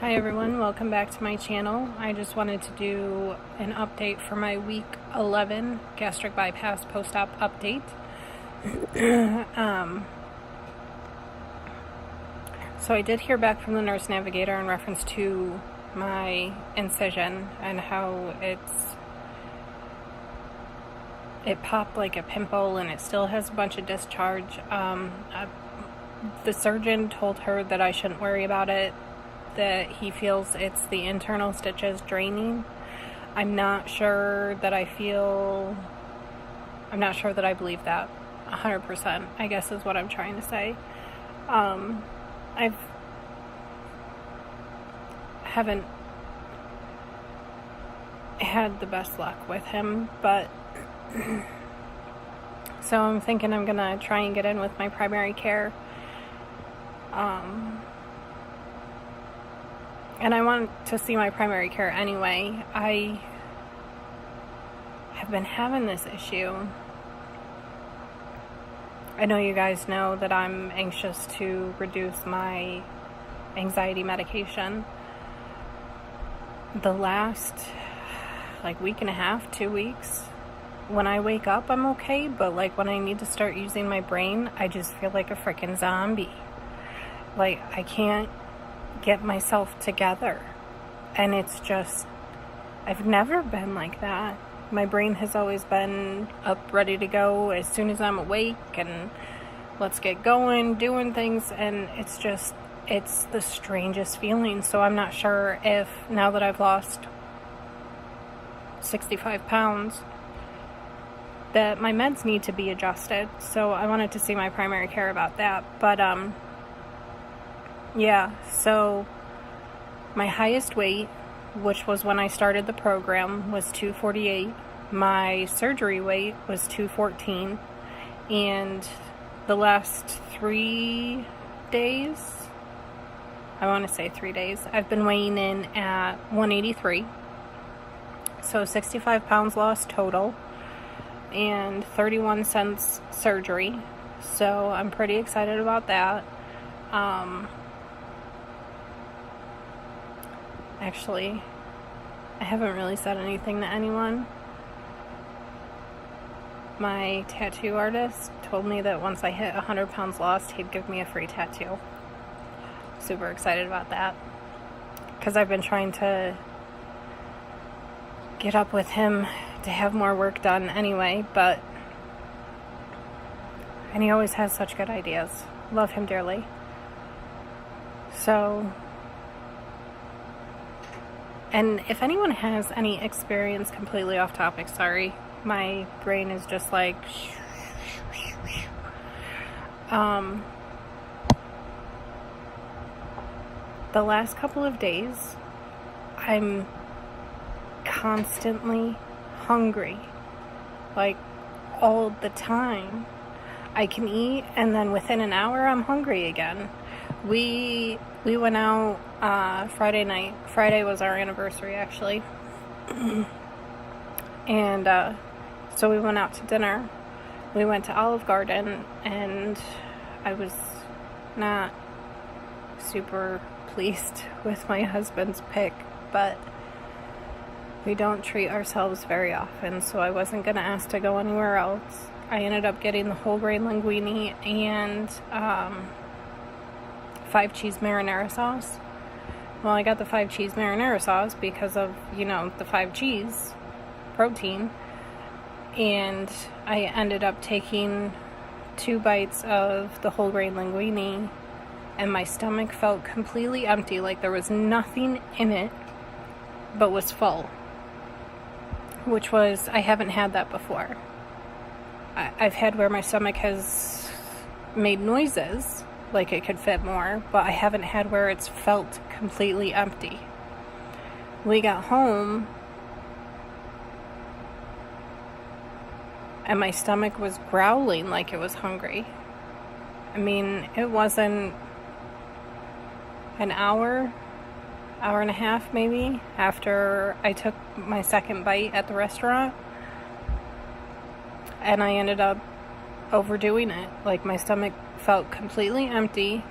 Hi everyone, welcome back to my channel. I just wanted to do an update for my week 11 gastric bypass post-op update. So I did hear back from the nurse navigator in reference to my incision and how it popped like a pimple and it still has a bunch of discharge. The surgeon told her that I shouldn't worry about it, that he feels it's the internal stitches draining. I'm not sure that I believe that 100%, I guess is what I'm trying to say. I haven't had the best luck with him, but so I'm thinking I'm gonna try and get in with my primary care. And I want to see my primary care anyway. I have been having this issue. I know you guys know that I'm anxious to reduce my anxiety medication. The last week and a half, 2 weeks, when I wake up I'm okay, but when I need to start using my brain, I just feel like a freaking zombie. I can't get myself together, and it's just, I've never been like that. My brain has always been up, ready to go as soon as I'm awake, and let's get going, doing things, and it's the strangest feeling. So I'm not sure if, now that I've lost 65 pounds, that my meds need to be adjusted. So I wanted to see my primary care about that. But yeah, so my highest weight, which was when I started the program, was 248. My surgery weight was 214. And the last 3 days, I want to say 3 days, I've been weighing in at 183. So 65 pounds lost total and 31 cents surgery. So I'm pretty excited about that. Actually, I haven't really said anything to anyone. My tattoo artist told me that once I hit 100 pounds lost, he'd give me a free tattoo. Super excited about that, because I've been trying to get up with him to have more work done anyway, and he always has such good ideas. Love him dearly. So, and if anyone has any experience, completely off topic, sorry, my brain is just the last couple of days, I'm constantly hungry, all the time. I can eat, and then within an hour I'm hungry again. We went out Friday night. Friday was our anniversary, actually. And so we went out to dinner. We went to Olive Garden, and I was not super pleased with my husband's pick, but we don't treat ourselves very often, so I wasn't going to ask to go anywhere else. I ended up getting the whole grain linguine and 5 cheese marinara sauce. Well, I got the 5 cheese marinara sauce because of, the 5 cheese protein. And I ended up taking 2 bites of the whole grain linguine, and my stomach felt completely empty, there was nothing in it, but was full. Which was, I haven't had that before. I've had where my stomach has made noises, it could fit more, but I haven't had where it's felt completely empty. We got home, and my stomach was growling like it was hungry. I mean, it wasn't an hour and a half maybe after I took my second bite at the restaurant, and I ended up overdoing it. My stomach felt completely empty,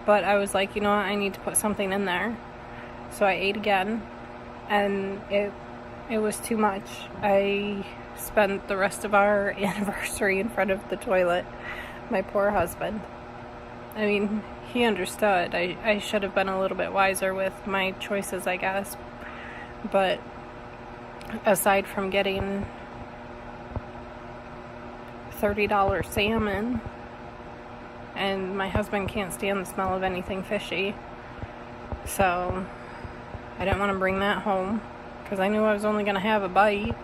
But I was like, you know what, I need to put something in there. So I ate again, and it was too much. I spent the rest of our anniversary in front of the toilet. My poor husband. I mean, he understood. I should have been a little bit wiser with my choices, I guess. But aside from getting $30 salmon, and my husband can't stand the smell of anything fishy, so I didn't want to bring that home because I knew I was only going to have a bite.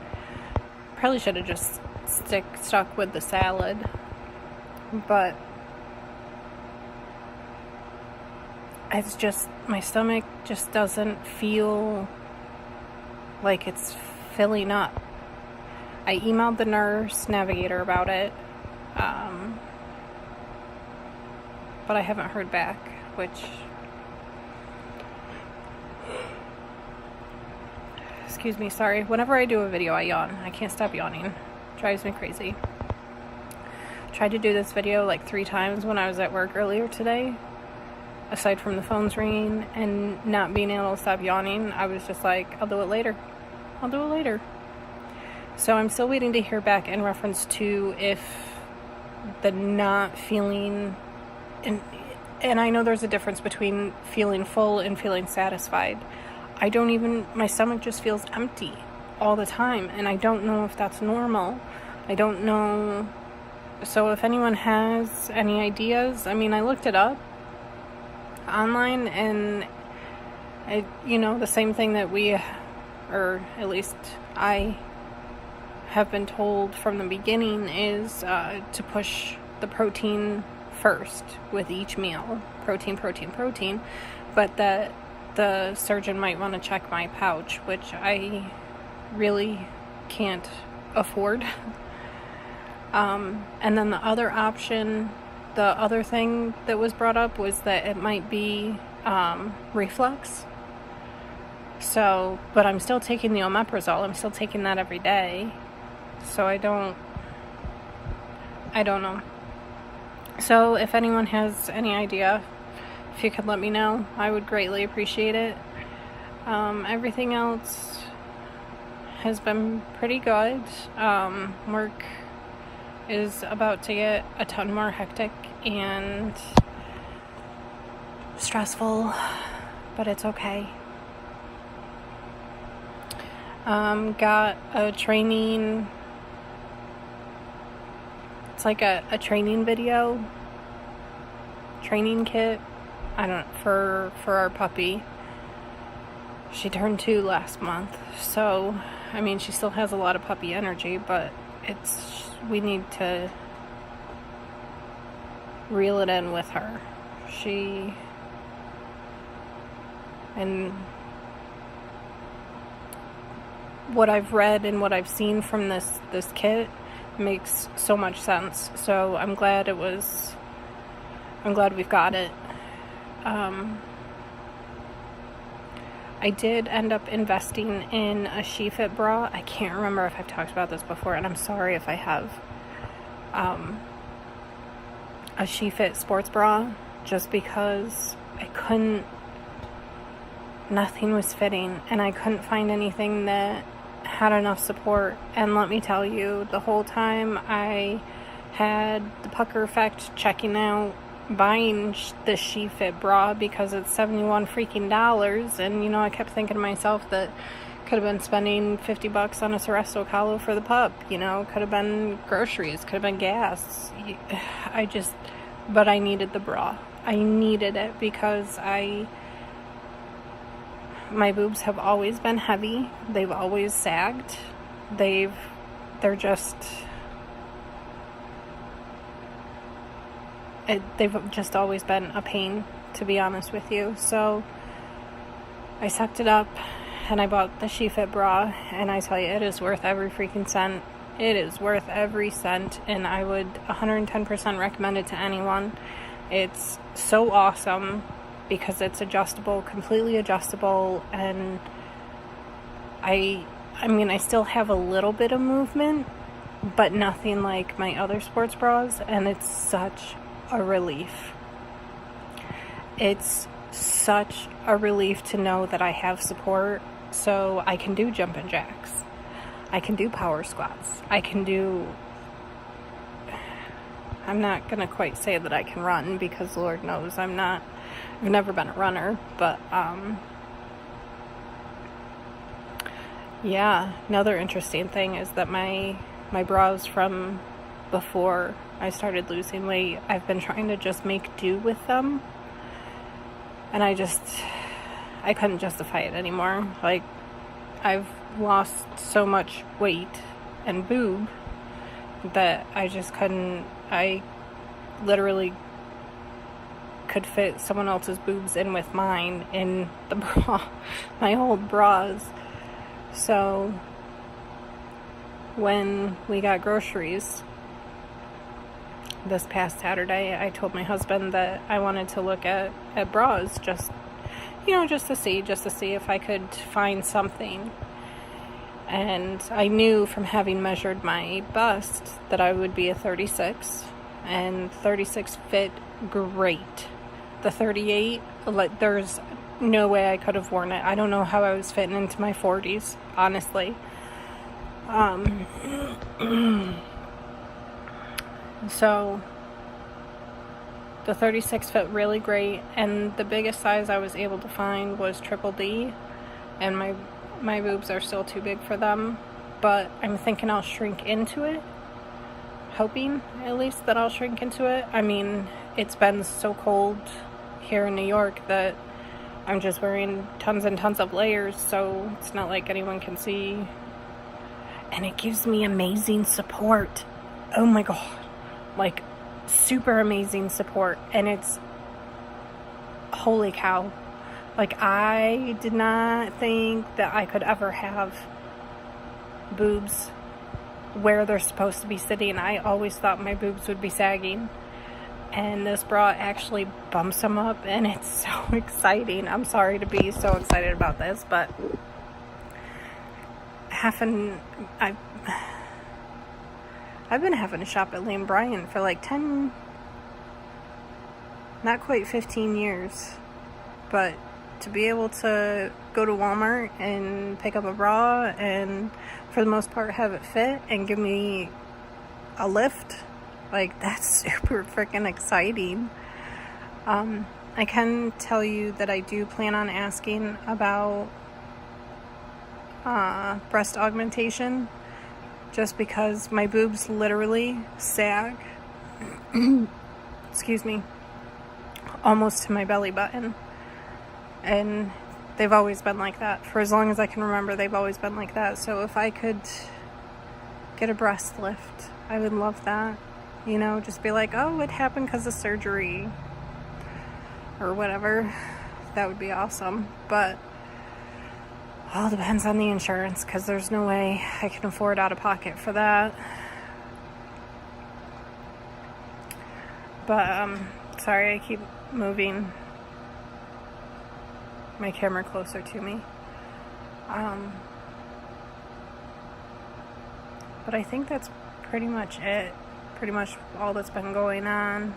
Probably should have just stuck with the salad, but it's just, my stomach just doesn't feel like it's filling up. I emailed the nurse navigator about it, but I haven't heard back, which, excuse me, sorry. Whenever I do a video, I yawn. I can't stop yawning. Drives me crazy. Tried to do this video like 3 times when I was at work earlier today. Aside from the phones ringing and not being able to stop yawning, I was just like, I'll do it later. I'll do it later. So I'm still waiting to hear back in reference to if the not feeling, and I know there's a difference between feeling full and feeling satisfied. My stomach just feels empty all the time, and I don't know if that's normal. I don't know. So if anyone has any ideas, I mean, I looked it up online, and the same thing that we, or at least I have been told from the beginning, is to push the protein first with each meal. Protein. But that the surgeon might want to check my pouch, which I really can't afford. And then the other option, the other thing that was brought up was that it might be reflux. So, but I'm still taking the omeprazole. I'm still taking that every day. So I don't know. So if anyone has any idea, if you could let me know, I would greatly appreciate it. Everything else has been pretty good. Work is about to get a ton more hectic and stressful, but it's okay. Got a training, it's like a training video, training kit, for our puppy. She turned 2 last month, so, I mean, she still has a lot of puppy energy, but we need to reel it in with her. And what I've read and what I've seen from this kit makes so much sense. So I'm glad we've got it. I did end up investing in a SheFit bra. I can't remember if I've talked about this before, and I'm sorry if I have. A SheFit sports bra, just because nothing was fitting, and I couldn't find anything that had enough support. And let me tell you, the whole time I had the pucker effect checking out buying this SheFit bra, because it's $71 freaking dollars, and I kept thinking to myself that could have been spending $50 on a Seresto Calo for the pup, could have been groceries, could have been gas. But I needed the bra. I needed it because my boobs have always been heavy. They've always sagged. They've just always been a pain, to be honest with you. So I sucked it up and I bought the SheFit bra, and I tell you, it is worth every freaking cent. It is worth every cent, and I would 110% recommend it to anyone. It's so awesome because it's adjustable, completely adjustable, and I mean, I still have a little bit of movement, but nothing like my other sports bras, and it's such a relief. it's such a relief to know that I have support, so I can do jumping jacks. I can do power squats. I'm not going to quite say that I can run, because Lord knows I've never been a runner, but yeah, another interesting thing is that my bras from before I started losing weight, I've been trying to just make do with them, and I couldn't justify it anymore. Like, I've lost so much weight and boob that I just couldn't. I literally could fit someone else's boobs in with mine in the bra, my old bras. So when we got groceries this past Saturday, I told my husband that I wanted to look at bras, just to see if I could find something. And I knew from having measured my bust that I would be a 36, and 36 fit great. The 38, there's no way I could have worn it. I don't know how I was fitting into my 40s, honestly. So the 36 fit really great, and the biggest size I was able to find was triple D, and my boobs are still too big for them, but I'm thinking I'll shrink into it, hoping at least that I'll shrink into it. I mean, it's been so cold here in New York that I'm just wearing tons and tons of layers, so it's not like anyone can see, and it gives me amazing support. Oh my god, like super amazing support, and it's holy cow. Like, I did not think that I could ever have boobs where they're supposed to be sitting. I always thought my boobs would be sagging, and this bra actually bumps them up, and it's so exciting. I'm sorry to be so excited about this, but I've been having to shop at Lane Bryant for like 10, not quite 15 years, but to be able to go to Walmart and pick up a bra and for the most part have it fit and give me a lift, like, that's super freaking exciting. I can tell you that I do plan on asking about breast augmentation, just because my boobs literally sag excuse me, almost to my belly button. And they've always been like that. For as long as I can remember, they've always been like that. So if I could get a breast lift, I would love that. Just be like, oh, it happened because of surgery or whatever. That would be awesome. But all depends on the insurance, because there's no way I can afford out of pocket for that. But sorry, I keep moving my camera closer to me. But I think that's pretty much it. Pretty much all that's been going on.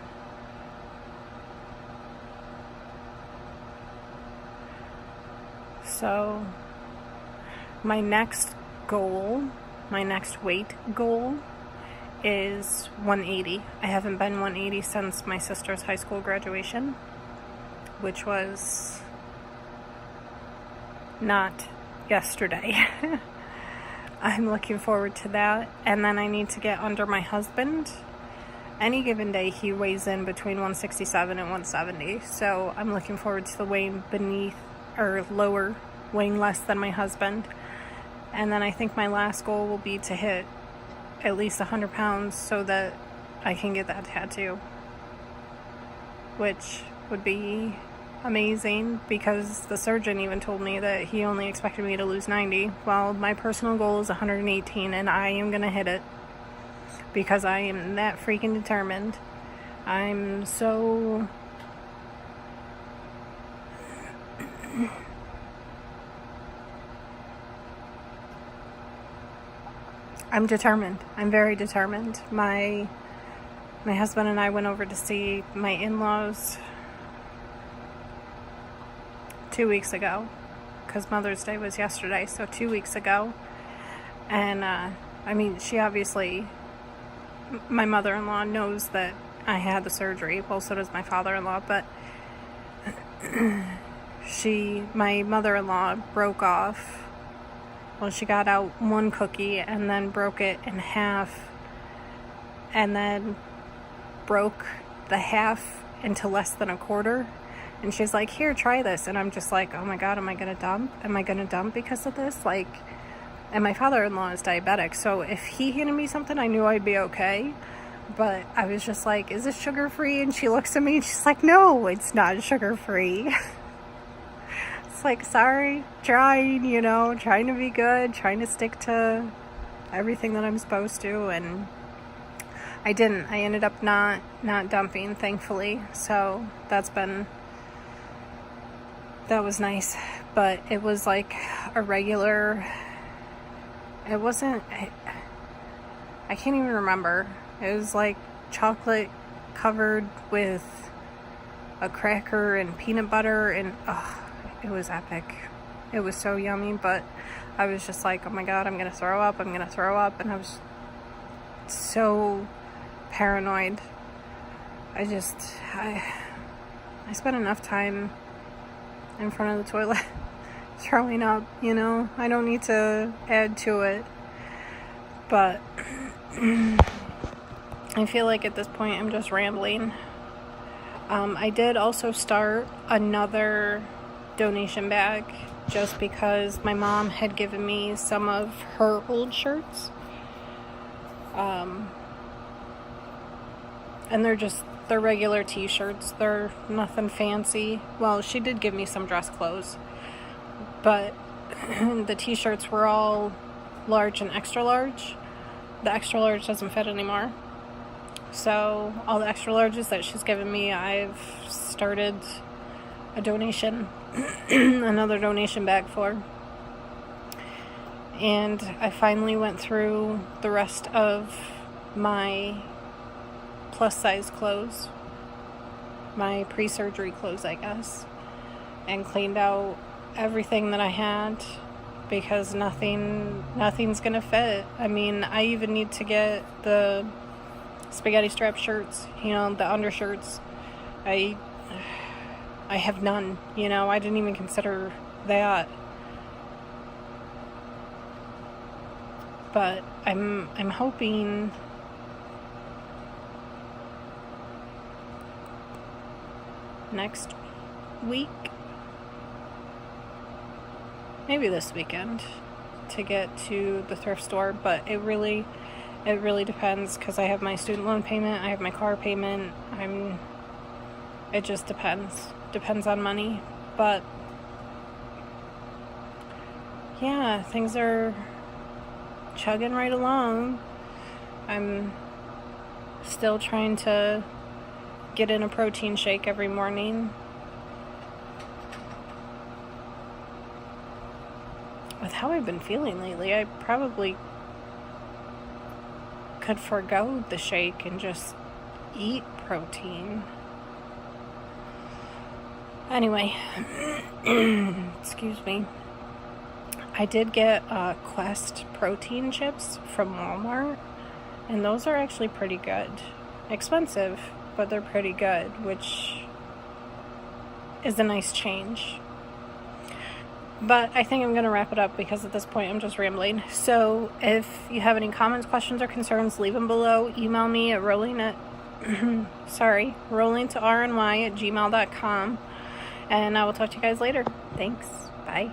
So my next weight goal is 180. I haven't been 180 since my sister's high school graduation, which was not yesterday. I'm looking forward to that. And then I need to get under my husband. Any given day he weighs in between 167 and 170. So I'm looking forward to the weighing weighing less than my husband. And then I think my last goal will be to hit at least 100 pounds so that I can get that tattoo, which would be amazing, because the surgeon even told me that he only expected me to lose 90. Well, my personal goal is 118, and I am gonna hit it, because I am that freaking determined. I'm determined. I'm very determined. My husband and I went over to see my in-laws 2 weeks ago, because Mother's Day was yesterday, so 2 weeks ago. And I mean, she obviously, my mother-in-law knows that I had the surgery. Well, so does my father-in-law, but my mother-in-law broke off. Well, she got out one cookie and then broke it in half, and then broke the half into less than a quarter. And she's like, here, try this. And I'm just like, oh my God, am I gonna dump? Am I gonna dump because of this? Like, and my father-in-law is diabetic, so if he handed me something, I knew I'd be okay. But I was just like, is this sugar-free? And she looks at me and she's like, no, it's not sugar-free. It's like, sorry, trying to be good, trying to stick to everything that I'm supposed to, and I didn't. I ended up not dumping, thankfully. So that was nice. But it was like a regular, it wasn't, I can't even remember. It was like chocolate covered with a cracker and peanut butter, and it was epic. It was so yummy, but I was just like, oh my God, I'm gonna throw up, and I was so paranoid. I spent enough time in front of the toilet throwing up, I don't need to add to it. But I feel like at this point I'm just rambling. I did also start another donation bag just because my mom had given me some of her old shirts. And they're regular t-shirts. They're nothing fancy. Well, she did give me some dress clothes, but the t-shirts were all large and extra large. The extra large doesn't fit anymore. So all the extra larges that she's given me, I've started a donation, another donation bag for. And I finally went through the rest of my plus size clothes, my pre-surgery clothes, I guess, and cleaned out everything that I had, because nothing's gonna fit. I mean, I even need to get the spaghetti strap shirts, the undershirts. I have none, I didn't even consider that. But I'm hoping next week, maybe this weekend, to get to the thrift store. But it really depends, because I have my student loan payment, I have my car payment. It just depends on money. But yeah, things are chugging right along. I'm still trying to get in a protein shake every morning. With how I've been feeling lately, I probably could forgo the shake and just eat protein. Anyway, excuse me. I did get Quest protein chips from Walmart, and those are actually pretty good. Expensive, but they're pretty good, which is a nice change. But I think I'm going to wrap it up, because at this point I'm just rambling. So if you have any comments, questions, or concerns, leave them below. Email me at rollingtorny@gmail.com. And I will talk to you guys later. Thanks. Bye.